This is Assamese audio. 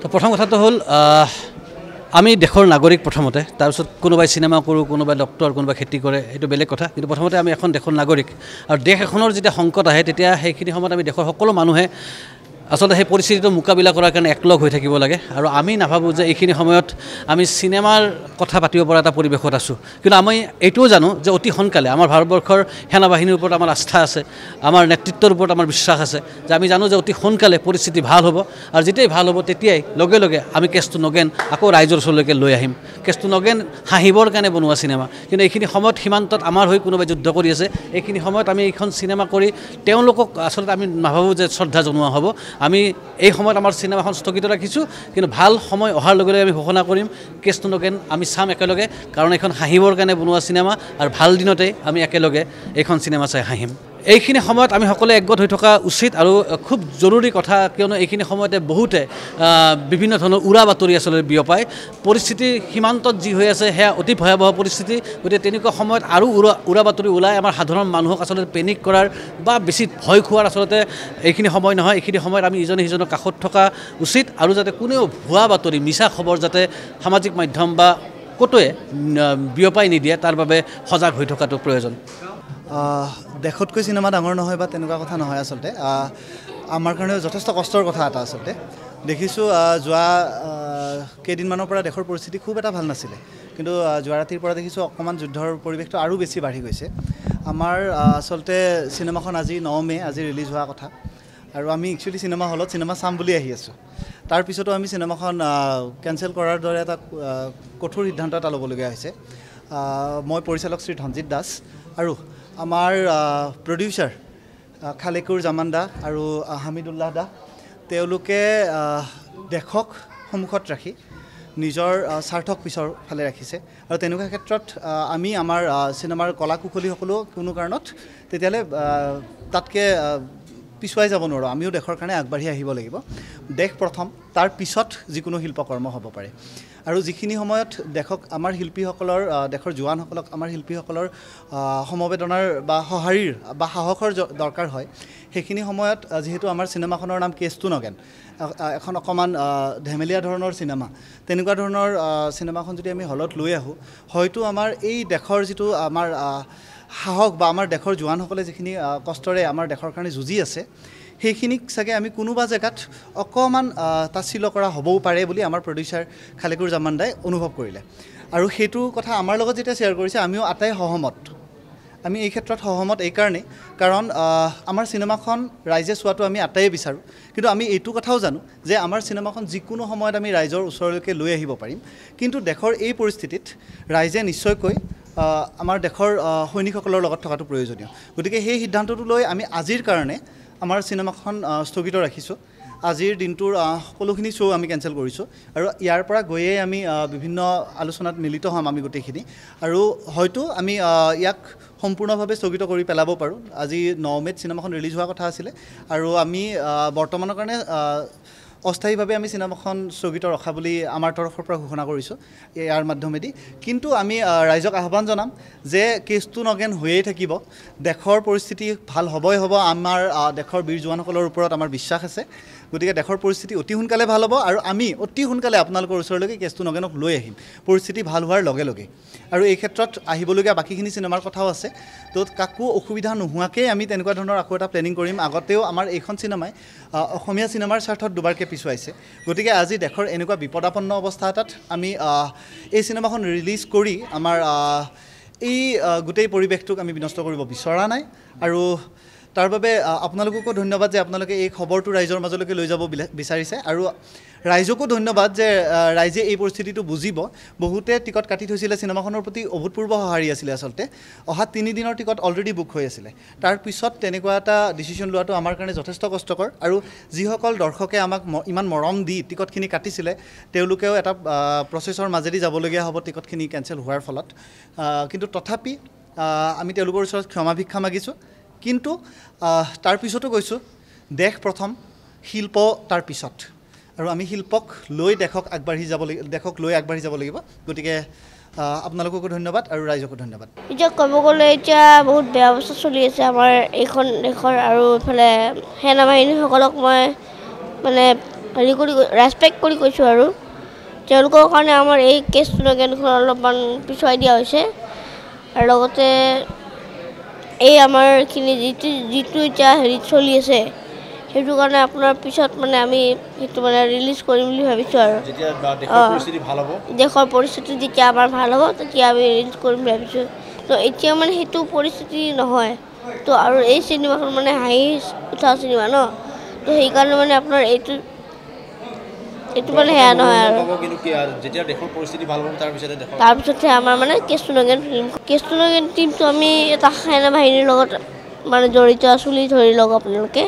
তো প্ৰথম কথাটো হ'ল আমি দেশৰ নাগৰিক প্ৰথমতে তাৰপিছত কোনোবাই চিনেমা কৰোঁ কোনোবাই ডক্টৰ কোনোবাই খেতি কৰে এইটো বেলেগ কথা কিন্তু প্ৰথমতে আমি এখন দেশৰ নাগৰিক আৰু দেশ এখনৰ যেতিয়া সংকট আহে তেতিয়া সেইখিনি সময়ত আমি দেশৰ সকলো মানুহে আসলে সেই পৰিস্থিতিটো মোকাবিলা কৰাৰ কাৰণে একলগ হৈ থাকিব লাগে আৰু আমি নাভাবোঁ যে এইখিনি সময়ত আমি চিনেমাৰ কথা পাতিব পৰা এটা পৰিৱেশত আছোঁ কিন্তু আমি এইটোও জানো যে অতি সোনকালে আমাৰ ভাৰতবৰ্ষৰ সেনাবাহিনীৰ ওপৰত আমাৰ আস্থা আছে আমাৰ নেতৃত্বৰ ওপৰত আমাৰ বিশ্বাস আছে যে আমি জানো যে অতি সোনকালে পৰিস্থিতি ভাল হ'ব আৰু যেতিয়াই ভাল হ'ব তেতিয়াই লগে লগে আমি কেছটো নগেন আকৌ ৰাইজৰ ওচৰলৈকে লৈ আহিম কেছটো নগেন হাঁহিবৰ কাৰণে বনোৱা চিনেমা কিন্তু এইখিনি সময়ত সীমান্তত আমাৰ হৈ কোনোবাই যুদ্ধ কৰি আছে এইখিনি সময়ত আমি এইখন চিনেমা কৰি তেওঁলোকক আচলতে আমি নাভাবোঁ যে শ্ৰদ্ধা জনোৱা হ'ব আমি এই সময়ত আমাৰ চিনেমাখন স্থগিত ৰাখিছোঁ কিন্তু ভাল সময় অহাৰ লগে লগে আমি ঘোষণা কৰিম কেছটো নগেন আমি চাম একেলগে কাৰণ এইখন হাঁহিবৰ কাৰণে বনোৱা চিনেমা আৰু ভাল দিনতে আমি একেলগে এইখন চিনেমা চাই হাঁহিম এইখিনি সময়ত আমি সকলোৱে একগোট হৈ থকা উচিত আৰু খুব জৰুৰী কথা কিয়নো এইখিনি সময়তে বহুতে বিভিন্ন ধৰণৰ উৰা বাতৰি আচলতে বিয়পায় পৰিস্থিতি সীমান্তত যি হৈ আছে সেয়া অতি ভয়াৱহ পৰিস্থিতি গতিকে তেনেকুৱা সময়ত আৰু উৰা বাতৰি ওলাই আমাৰ সাধাৰণ মানুহক আচলতে পেনিক কৰাৰ বা বেছি ভয় খোৱাৰ আচলতে এইখিনি সময় নহয় এইখিনি সময়ত আমি ইজনে সিজনৰ কাষত থকা উচিত আৰু যাতে কোনেও ভুৱা বাতৰি মিছা খবৰ যাতে সামাজিক মাধ্যম বা ক'তোৱে বিয়পাই নিদিয়ে তাৰ বাবে সজাগ হৈ থকাটো প্ৰয়োজন দেশতকৈ চিনেমা ডাঙৰ নহয় বা তেনেকুৱা কথা নহয় আচলতে আমাৰ কাৰণেও যথেষ্ট কষ্টৰ কথা এটা আচলতে দেখিছোঁ যোৱা কেইদিনমানৰ পৰা দেশৰ পৰিস্থিতি খুব এটা ভাল নাছিলে কিন্তু যোৱা ৰাতিৰ পৰা দেখিছোঁ অকণমান যুদ্ধৰ পৰিৱেশটো আৰু বেছি বাঢ়ি গৈছে আমাৰ আচলতে চিনেমাখন আজি 9 মে আজি ৰিলিজ হোৱা কথা আৰু আমি একচুৱেলি চিনেমা হলত চিনেমা চাম বুলি আহি আছোঁ তাৰপিছতো আমি চিনেমাখন কেঞ্চেল কৰাৰ দৰে এটা কঠোৰ সিদ্ধান্ত এটা ল'বলগীয়া হৈছে মই পৰিচালক শ্ৰী ধনজিৎ দাস আৰু আমাৰ প্ৰডিউচাৰ খালেকুৰ জামান দা আৰু হামিদুল্লাহ দা তেওঁলোকে দেশক সন্মুখত ৰাখি নিজৰ স্বাৰ্থক পিছৰ ফালে ৰাখিছে আৰু তেনেকুৱা ক্ষেত্ৰত আমি আমাৰ চিনেমাৰ কলা কুশলীসকলেও কোনো কাৰণত তেতিয়াহ'লে তাতকৈ পিছুৱাই যাব নোৱাৰোঁ আমিও দেশৰ কাৰণে আগবাঢ়ি আহিব লাগিব দেশ প্ৰথম তাৰ পিছত যিকোনো শিল্পকৰ্ম হ'ব পাৰে আৰু যিখিনি সময়ত দেশক আমাৰ শিল্পীসকলৰ দেশৰ জোৱানসকলক আমাৰ শিল্পীসকলৰ সমবেদনাৰ বা সঁহাৰিৰ বা সাহসৰ দৰকাৰ হয় সেইখিনি সময়ত যিহেতু আমাৰ চিনেমাখনৰ নাম কেছটো নগেন এখন অকণমান ধেমেলীয়া ধৰণৰ চিনেমা তেনেকুৱা ধৰণৰ চিনেমাখন যদি আমি হলত লৈ আহোঁ হয়তো আমাৰ এই দেশৰ যিটো আমাৰ সাহস বা আমাৰ দেশৰ জোৱানসকলে যিখিনি কষ্টৰে আমাৰ দেশৰ কাৰণে যুঁজি আছে সেইখিনিক চাগে আমি কোনোবা জেগাত অকণমান তাচ্ছিল্য কৰা হ'বও পাৰে বুলি আমাৰ প্ৰডিউচাৰ খালেকুৰ জামান দাই অনুভৱ কৰিলে আৰু সেইটো কথা আমাৰ লগত যেতিয়া শ্বেয়াৰ কৰিছে আমিও আটাই সহমত আমি এই ক্ষেত্ৰত সহমত এইকাৰণেই কাৰণ আমাৰ চিনেমাখন ৰাইজে চোৱাটো আমি আটাইয়ে বিচাৰোঁ কিন্তু আমি এইটো কথাও জানো যে আমাৰ চিনেমাখন যিকোনো সময়ত আমি ৰাইজৰ ওচৰলৈকে লৈ আহিব পাৰিম কিন্তু দেশৰ এই পৰিস্থিতিত ৰাইজে নিশ্চয়কৈ আমাৰ দেশৰ সৈনিকসকলৰ লগত থকাটো প্ৰয়োজনীয় গতিকে সেই সিদ্ধান্তটো লৈ আমি আজিৰ কাৰণে আমাৰ চিনেমাখন স্থগিত ৰাখিছোঁ আজিৰ দিনটোৰ সকলোখিনি শ্ব' আমি কেঞ্চেল কৰিছোঁ আৰু ইয়াৰ পৰা গৈয়ে আমি বিভিন্ন আলোচনাত মিলিত হ'ম আমি গোটেইখিনি আৰু হয়তো আমি ইয়াক সম্পূৰ্ণভাৱে স্থগিত কৰি পেলাব পাৰোঁ আজি 9 মে'ত চিনেমাখন ৰিলিজ হোৱা কথা আছিলে আৰু আমি বৰ্তমানৰ কাৰণে অস্থায়ীভাৱে আমি চিনেমাখন স্থগিত ৰখা বুলি আমাৰ তৰফৰ পৰা ঘোষণা কৰিছোঁ ইয়াৰ মাধ্যমেদি কিন্তু আমি ৰাইজক আহ্বান জনাম যে কেছটো নগেন হৈয়ে থাকিব দেশৰ পৰিস্থিতি ভাল হ'বই হ'ব আমাৰ দেশৰ বীৰ জোৱানসকলৰ ওপৰত আমাৰ বিশ্বাস আছে গতিকে দেশৰ পৰিস্থিতি অতি সোনকালে ভাল হ'ব আৰু আমি অতি সোনকালে আপোনালোকৰ ওচৰলৈকে কেছটো নগেনক লৈ আহিম পৰিস্থিতি ভাল হোৱাৰ লগে লগে আৰু এই ক্ষেত্ৰত আহিবলগীয়া বাকীখিনি চিনেমাৰ কথাও আছে তো কাকো অসুবিধা নোহোৱাকৈ আমি তেনেকুৱা ধৰণৰ আকৌ এটা প্লেনিং কৰিম আগতেও আমাৰ এইখন চিনেমাই অসমীয়া চিনেমাৰ স্বাৰ্থত দুবাৰকৈ পিছুৱাইছে গতিকে আজি দেশৰ এনেকুৱা বিপদাপন্ন অৱস্থা এটাত আমি এই চিনেমাখন ৰিলিজ কৰি আমাৰ এই গোটেই পৰিৱেশটোক আমি বিনষ্ট কৰিব বিচৰা নাই আৰু তাৰ বাবে আপোনালোককো ধন্যবাদ যে আপোনালোকে এই খবৰটো ৰাইজৰ মাজলৈকে লৈ যাব বিচাৰিছে আৰু ৰাইজকো ধন্যবাদ যে ৰাইজে এই পৰিস্থিতিটো বুজিব বহুতে টিকট কাটি থৈছিলে চিনেমাখনৰ প্ৰতি অভূতপূৰ্ব সঁহাৰি আছিলে আচলতে অহা 3 দিনৰ টিকট অলৰেডি বুক হৈ আছিলে তাৰপিছত তেনেকুৱা এটা ডিচিশ্যন লোৱাটো আমাৰ কাৰণে যথেষ্ট কষ্টকৰ আৰু যিসকল দৰ্শকে আমাক ইমান মৰম দি টিকটখিনি কাটিছিলে তেওঁলোকেও এটা প্ৰচেছৰ মাজেদি যাবলগীয়া হ'ব টিকটখিনি কেঞ্চেল হোৱাৰ ফলত কিন্তু তথাপি আমি তেওঁলোকৰ ওচৰত ক্ষমা ভিক্ষা মাগিছোঁ কিন্তু তাৰ পিছতো কৈছোঁ দেশ প্ৰথম শিল্প তাৰ পিছত আৰু আমি শিল্পক লৈ দেশক আগবাঢ়ি যাব লাগিব গতিকে আপোনালোককো ধন্যবাদ আৰু ৰাইজকো ধন্যবাদ এতিয়া ক'ব গ'লে এতিয়া বহুত বেয়া অৱস্থা চলি আছে আমাৰ এইখন দেশৰ আৰু ইফালে সেনাবাহিনীসকলক মই মানে হেৰি কৰি ৰেচপেক্ট কৰি কৈছোঁ আৰু তেওঁলোকৰ কাৰণে আমাৰ এই কেছটো নগেনখন অলপমান পিছুৱাই দিয়া হৈছে আৰু লগতে এই আমাৰখিনি যিটো এতিয়া হেৰিত চলি আছে সেইটো কাৰণে আপোনাৰ পিছত মানে আমি সেইটো মানে ৰিলিজ কৰিম বুলি ভাবিছোঁ আৰু দেশৰ পৰিস্থিতি যেতিয়া আমাৰ ভাল হ'ব তেতিয়া আমি ৰিলিজ কৰিম বুলি ভাবিছোঁ তো এতিয়া মানে সেইটো পৰিস্থিতি নহয় তো আৰু এই চিনেমাখন মানে হাঁহি উঠা চিনেমা ন তো সেইকাৰণে মানে আপোনাৰ এইটো মানে সেয়া নহয় আৰু তাৰপিছতহে আমাৰ মানে কেষ্টু নগেন ফিল্ম কেষ্টু নগেন টিমটো আমি এটা সেনা বাহিনীৰ লগত মানে জড়িত আছোঁ বুলি ধৰি লওক আপোনালোকে